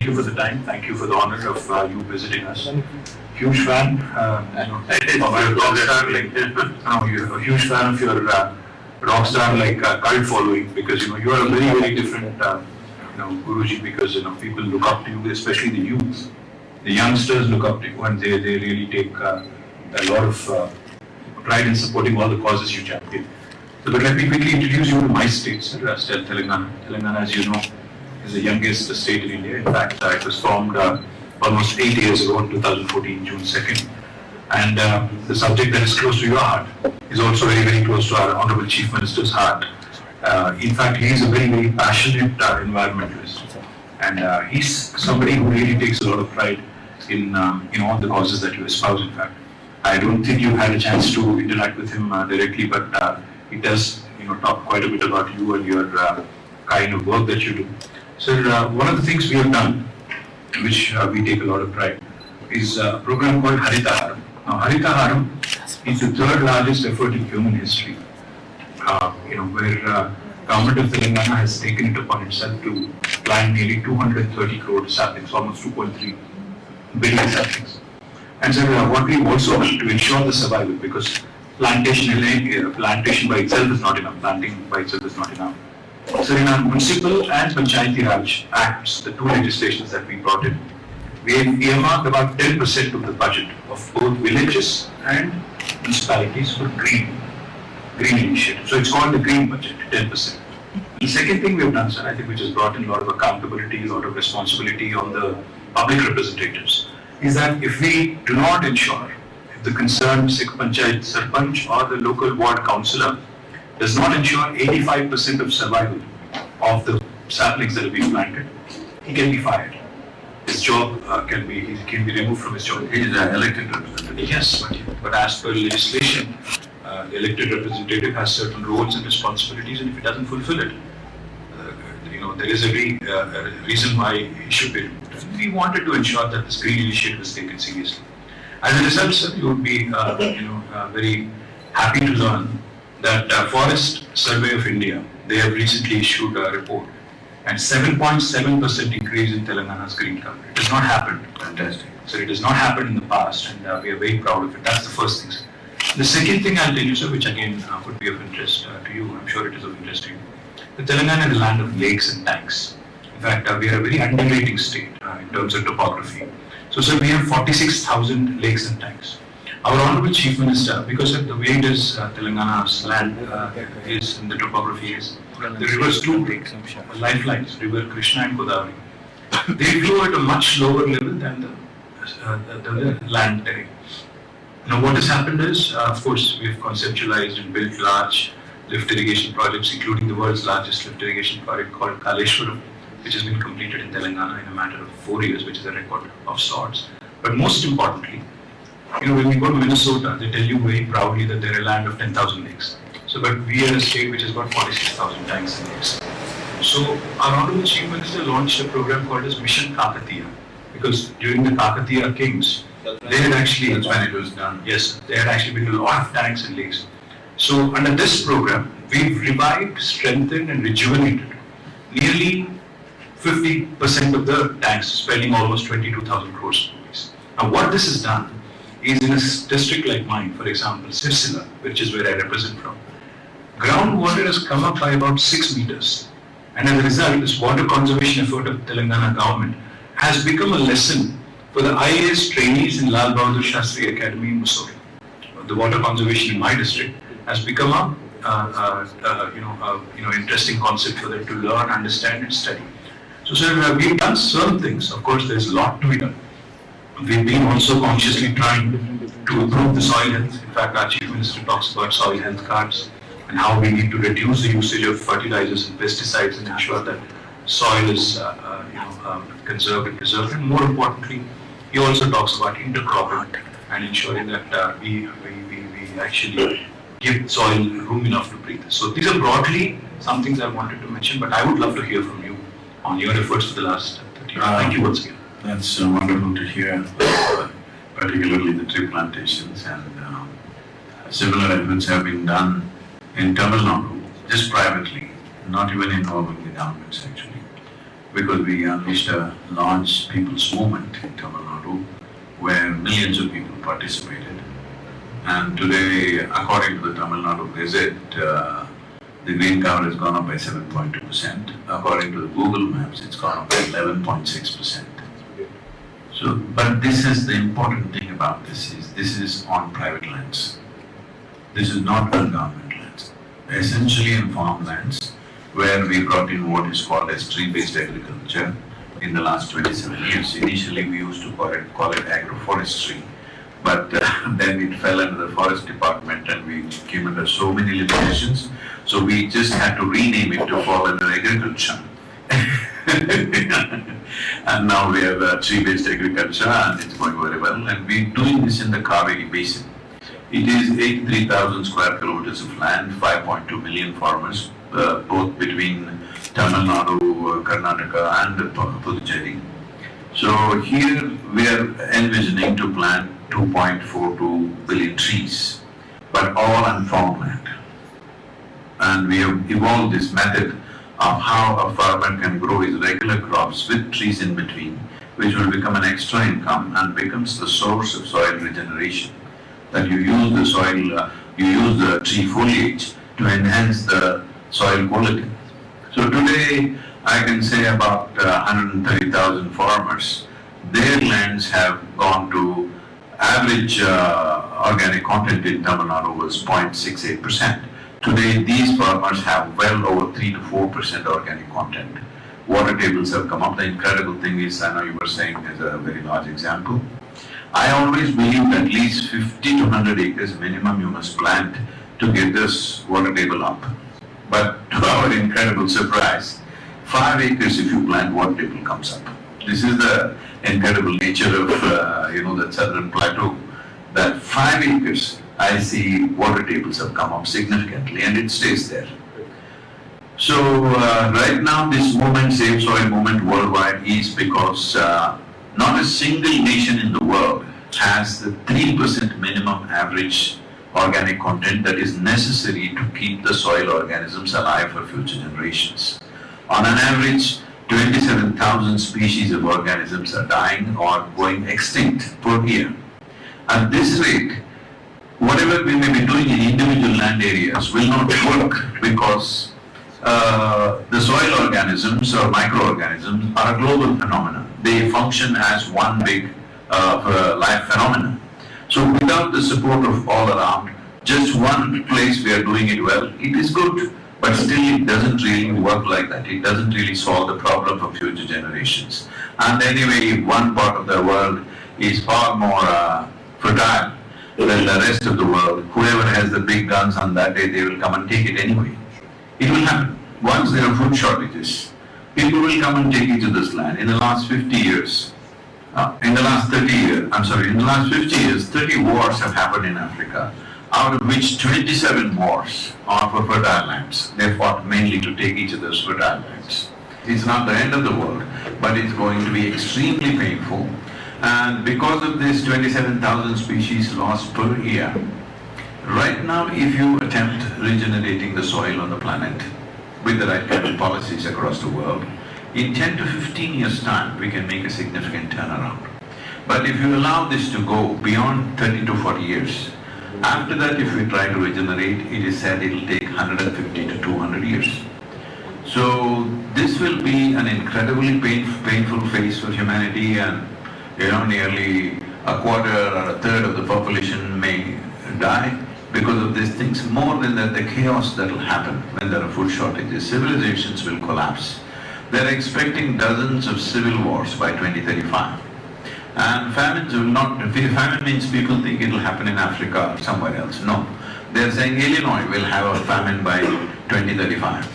thank you for the time. Thank you for the honor of you visiting us. Huge fan. You're a huge fan of your rockstar cult following, because you are a very, very different Guruji, because people look up to you, especially the youth. The youngsters look up to you, and they really take a lot of pride in supporting all the causes you champion. So, but let me quickly introduce you to my state, Telangana. Telangana, as you know, is the youngest state in India. In fact, it was formed almost 8 years ago, in 2014, June 2nd. And the subject that is close to your heart is also very, very close to our Honorable Chief Minister's heart. In fact, he is a very, very passionate environmentalist. And he's somebody who really takes a lot of pride in all the causes that you espouse, in fact. I don't think you've had a chance to interact with him directly, but he does talk quite a bit about you and your kind of work that you do. So one of the things we have done, which we take a lot of pride, is a program called Haritaharam. Now, Haritaharam is the third largest effort in human history, where Government of Telangana has taken it upon itself to plant nearly 230 crore saplings, almost 2.3 billion saplings. And so what we also want to ensure the survival, because plantation by itself is not enough, planting by itself is not enough. So in our municipal and Panchayati Raj Acts, the two legislations that we brought in, we have earmarked about 10% of the budget of both villages and municipalities for green initiative. So it's called the green budget, 10%. The second thing we have done, sir, I think, which has brought in a lot of accountability, a lot of responsibility on the public representatives, is that if we do not ensure, if the concerned Sikh Panchayat Sarpanch or the local ward councillor does not ensure 85% of survival of the saplings that are being planted, he can be fired. His job can be removed from his job. He is an elected representative. Yes, but as per legislation, the elected representative has certain roles and responsibilities, and if he doesn't fulfill it, there is a reason why he should be removed. We wanted to ensure that this green initiative is taken seriously. As a result, sir, you would be very happy to learn that Forest Survey of India, they have recently issued a report, and 7.7% increase in Telangana's green cover. It has not happened. Fantastic. So it has not happened in the past, and we are very proud of it. That's the first thing, sir. The second thing I'll tell you, sir, which again could be of interest to you, I'm sure it is of interest to you. The Telangana is a land of lakes and tanks. In fact, we are a very undulating state in terms of topography. So, sir, we have 46,000 lakes and tanks. Our Honorable Chief Minister, because of the way it is, Telangana's land is in the topography is, the rivers do break, lifelines, River Krishna and Godavari. They flow at a much lower level than the land terrain. Now, what has happened is, of course, we have conceptualized and built large lift irrigation projects, including the world's largest lift irrigation project called Kaleshwaram, which has been completed in Telangana in a matter of 4 years, which is a record of sorts. But most importantly, when we go to Minnesota, they tell you very proudly that they're a land of 10,000 lakes. So, but we are a state which has got 46,000 tanks and lakes. So, our Honorable Chief Minister launched a program called as Mission Kakatiya, because during the Kakatiya kings, they had actually, that's when it was done. Yes, they had actually built a lot of tanks and lakes. So, under this program, we've revived, strengthened, and rejuvenated nearly 50% of the tanks, spending almost 22,000 crores rupees. Now, what this has done is, in a district like mine, for example, Sirsila, which is where I represent from, groundwater has come up by about 6 meters. And as a result, this water conservation effort of Telangana government has become a lesson for the IAS trainees in Lal Bahadur Shastri Academy in Mussoorie. The water conservation in my district has become a interesting concept for them to learn, understand, and study. So, sir, we've done certain things. Of course, there's a lot to be done. We've been also consciously trying to improve the soil health. In fact, our Chief Minister talks about soil health cards and how we need to reduce the usage of fertilizers and pesticides and ensure that soil is conserved and preserved. And more importantly, he also talks about intercropping and ensuring that we actually give soil room enough to breathe. So these are broadly some things I wanted to mention, but I would love to hear from you on your efforts for the last 30 years. Thank you once again. That's wonderful to hear, particularly the tree plantations, and similar efforts have been done in Tamil Nadu, just privately, not even involving the governments actually. because we unleashed a large people's movement in Tamil Nadu where millions of people participated. And today, according to the Tamil Nadu Gazette, the green cover has gone up by 7.2%. According to the Google Maps, it's gone up by 11.6%. So, but this is the important thing about this is on private lands. This is not on government lands. Essentially in farmlands, where we brought in what is called as tree-based agriculture in the last 27 years. Initially, we used to call it agroforestry, but then it fell under the forest department and we came under so many limitations. So we just had to rename it to fall under agriculture. And now we have tree-based agriculture and it's going very well. And we're doing this in the Kaveri Basin. It is 83,000 square kilometers of land, 5.2 million farmers, both between Tamil Nadu, Karnataka and Puducherry. So here we are envisioning to plant 2.42 billion trees, but all on farmland. And we have evolved this method of how a farmer can grow his regular crops with trees in between, which will become an extra income and becomes the source of soil regeneration. That you use the soil, you use the tree foliage to enhance the soil quality. So today, I can say about 130,000 farmers, their lands have gone to average organic content in Tamil Nadu was 0.68%. Today, these farmers have well over 3 to 4% organic content. Water tables have come up. The incredible thing is, I know you were saying as a very large example, I always believed at least 50 to 100 acres minimum you must plant to get this water table up. But to our incredible surprise, 5 acres if you plant, water table comes up. This is the incredible nature of the southern plateau, that 5 acres, I see water tables have come up significantly and it stays there. So right now this movement, Save Soil movement worldwide, is because not a single nation in the world has the 3% minimum average organic content that is necessary to keep the soil organisms alive for future generations. On an average, 27,000 species of organisms are dying or going extinct per year. At this rate, whatever we may be doing in individual land areas will not work because the soil organisms or microorganisms are a global phenomenon. They function as one big life phenomenon. So without the support of all around, just one place we are doing it well, it is good, but still it doesn't really work like that. It doesn't really solve the problem for future generations. And anyway, one part of the world is far more fertile than the rest of the world. Whoever has the big guns on that day, they will come and take it anyway. It will happen. Once there are food shortages, people will come and take each other's land. In the last 50 years, in the last 50 years, 30 wars have happened in Africa, out of which 27 wars are for fertile lands. They fought mainly to take each other's fertile lands. It's not the end of the world, but it's going to be extremely painful. And because of this 27,000 species lost per year, right now if you attempt regenerating the soil on the planet with the right kind of policies across the world, in 10 to 15 years' time, we can make a significant turnaround. But if you allow this to go beyond 30 to 40 years, after that, if we try to regenerate, it is said it will take 150 to 200 years. So this will be an incredibly painful phase for humanity, and nearly a quarter or a third of the population may die because of these things. More than that, the chaos that will happen when there are food shortages, civilizations will collapse. They're expecting dozens of civil wars by 2035. And famines will not, famine means people think it will happen in Africa or somewhere else. No. They're saying Illinois will have a famine by 2035.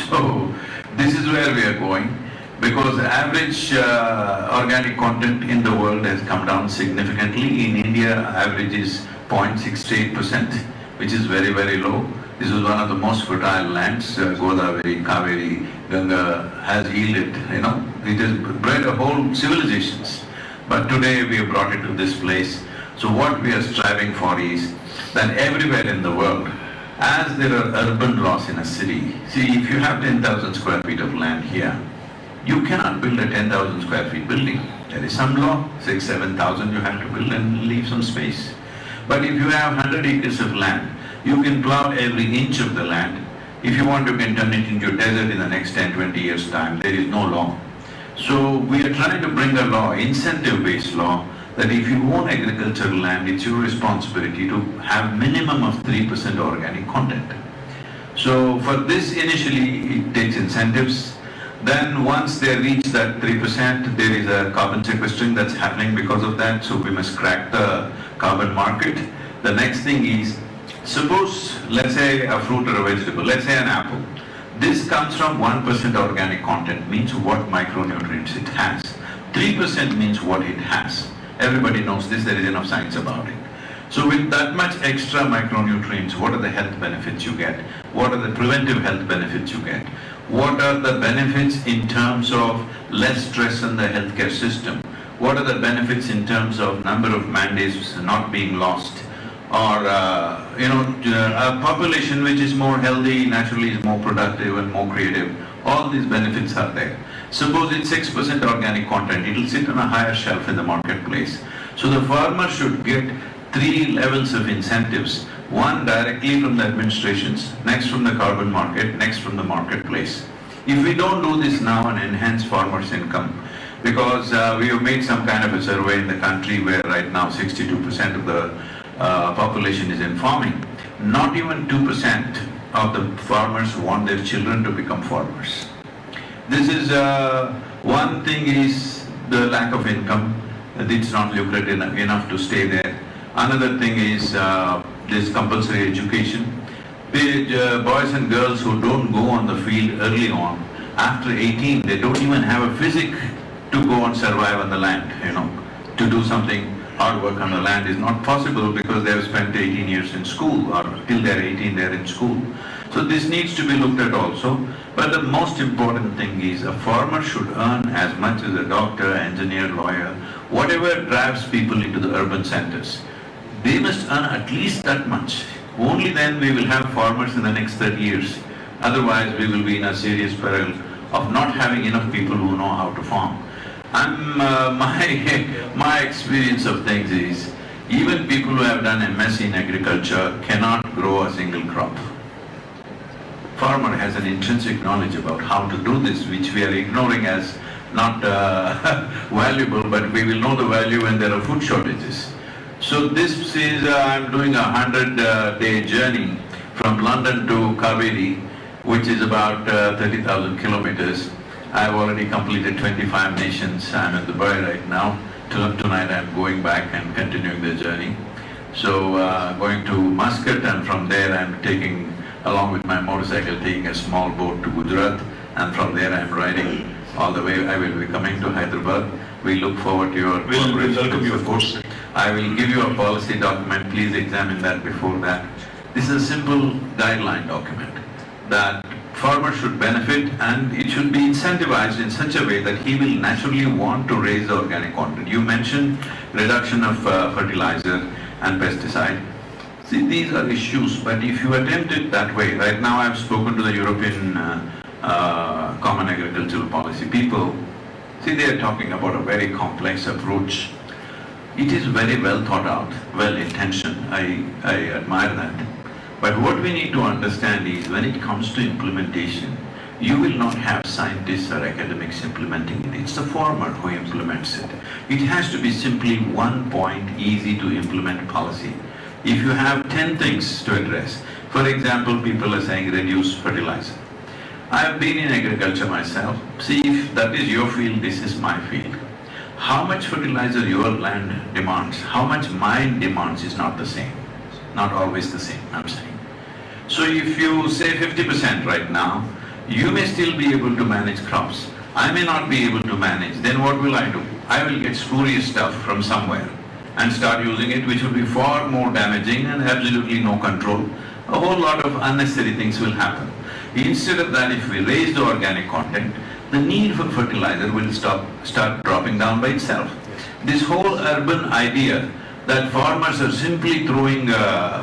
So, this is where we are going, because the average organic content in the world has come down significantly. In India, average is 0.68%, which is very, very low. This is one of the most fertile lands. Godavari, Kaveri, Ganga has yielded, it has bred a whole civilizations. But today we have brought it to this place. So what we are striving for is that everywhere in the world, As there are urban laws in a city, see, if you have 10,000 square feet of land here, you cannot build a 10,000 square feet building. There is some law, 7,000 you have to build and leave some space. But if you have 100 acres of land, you can plow every inch of the land. If you want, you can turn it into a desert in the next 10, 20 years' time. There is no law. So we are trying to bring a law, incentive-based law, that if you own agricultural land, it's your responsibility to have minimum of 3% organic content. So for this, initially, it takes incentives. Then once they reach that 3%, there is a carbon sequestering that's happening because of that, so we must crack the carbon market. The next thing is, suppose, let's say a fruit or a vegetable, let's say an apple. This comes from 1% organic content, means what micronutrients it has. 3% means what it has. Everybody knows this, there is enough science about it. So with that much extra micronutrients, what are the health benefits you get? What are the preventive health benefits you get? What are the benefits in terms of less stress in the healthcare system? What are the benefits in terms of number of man-days not being lost? Or, a population which is more healthy, naturally is more productive and more creative. All these benefits are there. Suppose it's 6% organic content, it will sit on a higher shelf in the marketplace. So the farmer should get 3 levels of incentives. One directly from the administrations, next from the carbon market, next from the marketplace. If we don't do this now and enhance farmers' income, because we have made some kind of a survey in the country where right now 62% of the population is in farming, not even 2% of the farmers want their children to become farmers. This is one thing is the lack of income, it's not lucrative enough to stay there. Another thing is this compulsory education. Boys and girls who don't go on the field early on, after 18, they don't even have a physique to go and survive on the land, to do something hard work on the land is not possible because they have spent 18 years in school, or till they're 18 they're in school. So this needs to be looked at also. But the most important thing is a farmer should earn as much as a doctor, engineer, lawyer, whatever drives people into the urban centers. They must earn at least that much. Only then we will have farmers in the next 30 years. Otherwise we will be in a serious peril of not having enough people who know how to farm. My experience of things is, even people who have done MS in agriculture cannot grow a single crop. Farmer has an intrinsic knowledge about how to do this, which we are ignoring as not valuable, but we will know the value when there are food shortages. So this is, I'm doing a 100-day journey from London to Kaveri, which is about 30,000 kilometers. I've already completed 25 nations. I'm in Dubai right now. Tonight I'm going back and continuing the journey. So going to Muscat, and from there I'm taking, along with my motorcycle, taking a small boat to Gujarat, and from there I'm riding all the way. I will be coming to Hyderabad. We look forward to your We'll welcome you, of course. I will give you a policy document. Please examine that before that. This is a simple guideline document that farmer should benefit, and it should be incentivized in such a way that he will naturally want to raise the organic content. You mentioned reduction of fertilizer and pesticide. See, these are issues, but if you attempt it that way, right now I've spoken to the European Common Agricultural Policy people. See, they are talking about a very complex approach. It is very well thought out, well intentioned. I admire that. But what we need to understand is, when it comes to implementation, you will not have scientists or academics implementing it. It's the farmer who implements it. It has to be simply one point, easy to implement policy. If you have 10 things to address, for example, people are saying reduce fertilizer. I have been in agriculture myself. See, if that is your field, this is my field. How much fertilizer your land demands, how much mine demands is not the same. Not always the same, I'm saying. So if you say 50% right now, you may still be able to manage crops. I may not be able to manage. Then what will I do? I will get spurious stuff from somewhere and start using it, which will be far more damaging and absolutely no control. A whole lot of unnecessary things will happen. Instead of that, if we raise the organic content, the need for fertilizer will start dropping down by itself. This whole urban idea that farmers are simply throwing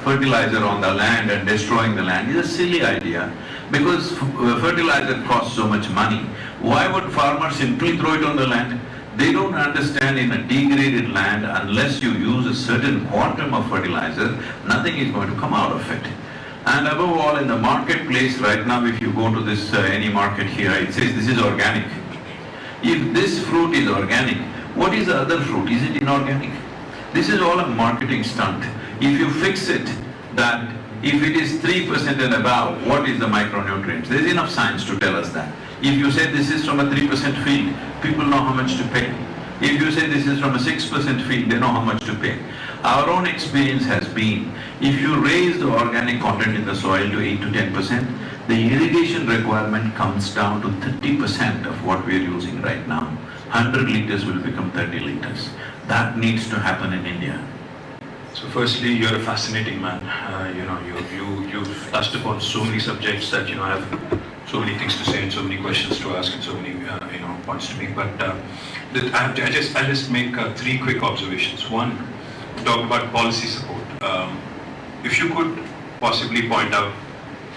fertilizer on the land and destroying the land is a silly idea, because fertilizer costs so much money. Why would farmers simply throw it on the land? They don't understand in a degraded land, unless you use a certain quantum of fertilizer, nothing is going to come out of it. And above all, in the marketplace right now, if you go to this any market here, it says this is organic. If this fruit is organic, what is the other fruit? Is it inorganic? This is all a marketing stunt. If you fix it that if it is 3% and above, what is the micronutrients? There is enough science to tell us that. If you say this is from a 3% field, people know how much to pay. If you say this is from a 6% field, they know how much to pay. Our own experience has been, if you raise the organic content in the soil to 8 to 10%, the irrigation requirement comes down to 30% of what we are using right now. 100 liters will become 30 liters. That needs to happen in India. So firstly, you're a fascinating man. You've touched upon so many subjects that I have so many things to say and so many questions to ask and so many points to make. But I'll just make 3 quick observations. One, talk about policy support. If you could possibly point out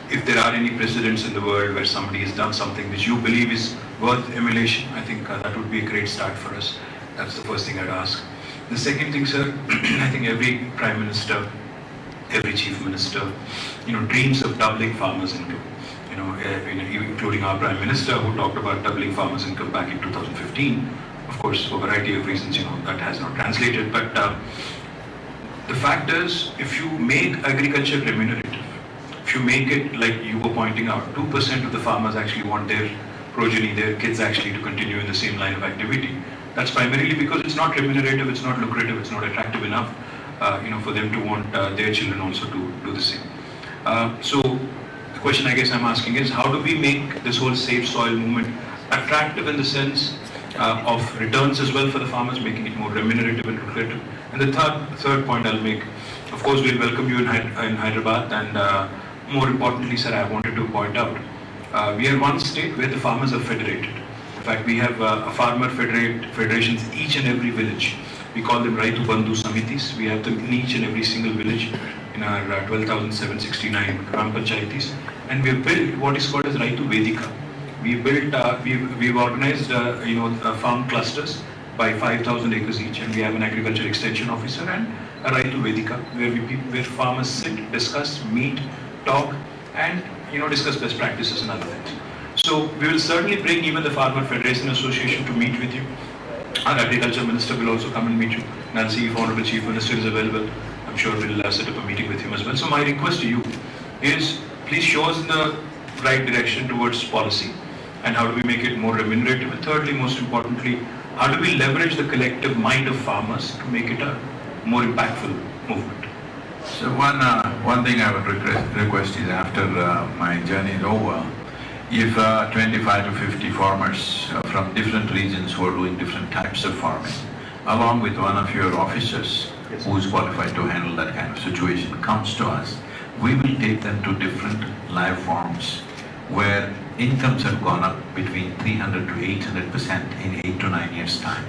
if there are any precedents in the world where somebody has done something which you believe is worth emulation, I think that would be a great start for us. That's the first thing I'd ask. The second thing, sir, I think every Prime Minister, every Chief Minister, dreams of doubling farmers' income. Including our Prime Minister, who talked about doubling farmers' income back in 2015. Of course, for a variety of reasons, that has not translated. But the fact is, if you make agriculture remunerative, if you make it like you were pointing out, 2% of the farmers actually want their progeny, their kids actually to continue in the same line of activity. That's primarily because it's not remunerative, it's not lucrative, it's not attractive enough, for them to want their children also to do the same. So the question I guess I'm asking is, how do we make this whole safe soil movement attractive in the sense of returns as well for the farmers, making it more remunerative and lucrative? And the third point I'll make, of course, we'll welcome you in Hyderabad, and more importantly, sir, I wanted to point out, we are one state where the farmers are federated. In fact, we have farmer federations each and every village. We call them Raitu Bandhu Samitis. We have them in each and every single village in our 12,769 Gram Panchayatis. And we have built what is called as Raitu Vedika. We've organized farm clusters by 5,000 acres each, and we have an agriculture extension officer and a Raitu Vedika where farmers sit, discuss, meet, talk, and discuss best practices and other things. So we will certainly bring even the Farmer Federation Association to meet with you. Our Agriculture Minister will also come and meet you. And I'll see if Honorable Chief Minister is available. I'm sure we'll set up a meeting with him as well. So my request to you is, please show us in the right direction towards policy, and how do we make it more remunerative, and thirdly, most importantly, how do we leverage the collective mind of farmers to make it a more impactful movement? So one thing I would request is, after my journey is over, if 25 to 50 farmers from different regions who are doing different types of farming, along with one of your officers who is qualified to handle that kind of situation, comes to us, we will take them to different live farms where incomes have gone up between 300 to 800% in 8 to 9 years' time.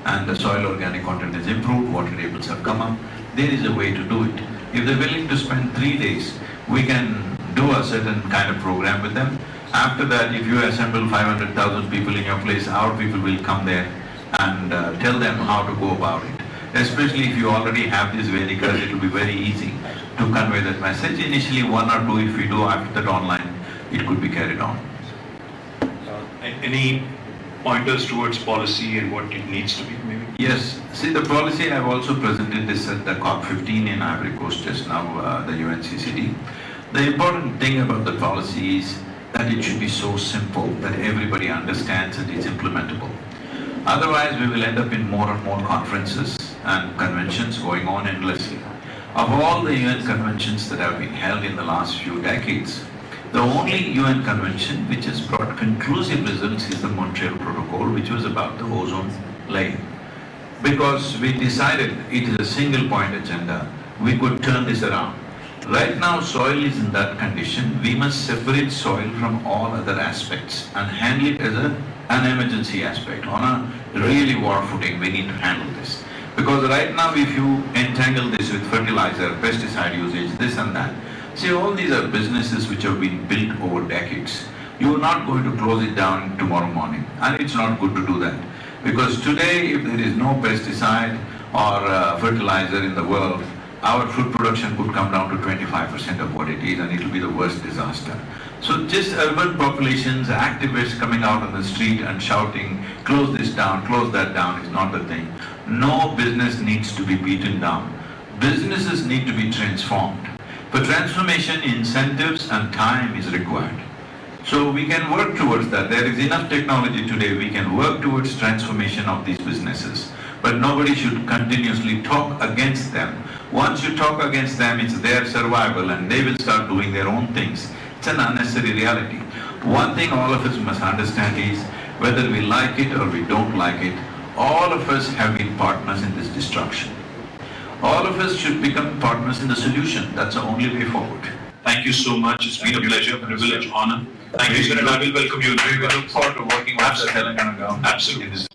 And the soil organic content is improved, water tables have come up. There is a way to do it. If they're willing to spend 3 days, we can do a certain kind of program with them. After that, if you assemble 500,000 people in your place, our people will come there and tell them how to go about it. Especially if you already have these Vedikas, it will be very easy to convey that message. Initially, 1 or 2, if we do, after that online, it could be carried on. Any pointers towards policy and what it needs to be, maybe? Yes. See, the policy, I've also presented this at the COP15 in Ivory Coast just now, the UNCCD. The important thing about the policy is that it should be so simple that everybody understands and is implementable. Otherwise, we will end up in more and more conferences and conventions going on endlessly. Of all the UN conventions that have been held in the last few decades, the only UN convention which has brought conclusive results is the Montreal Protocol, which was about the ozone layer. Because we decided it is a single point agenda, we could turn this around. Right now, soil is in that condition. We must separate soil from all other aspects and handle it as an emergency aspect. On a really war footing, we need to handle this. Because right now if you entangle this with fertilizer, pesticide usage, this and that, see, all these are businesses which have been built over decades. You are not going to close it down tomorrow morning, and it's not good to do that. Because today, if there is no pesticide or fertilizer in the world, our food production could come down to 25% of what it is, and it will be the worst disaster. So just urban populations, activists coming out on the street and shouting, close this down, close that down, is not the thing. No business needs to be beaten down. Businesses need to be transformed. For transformation, incentives and time is required. So we can work towards that. There is enough technology today, we can work towards transformation of these businesses. But nobody should continuously talk against them. Once you talk against them, it's their survival and they will start doing their own things. It's an unnecessary reality. One thing all of us must understand is, whether we like it or we don't like it, all of us have been partners in this destruction. All of us should become partners in the solution. That's the only way forward. Thank you so much. It's been a pleasure, privilege, honor. Thank you, sir, and I will welcome you. We look forward to working with the Telangana government. Absolutely.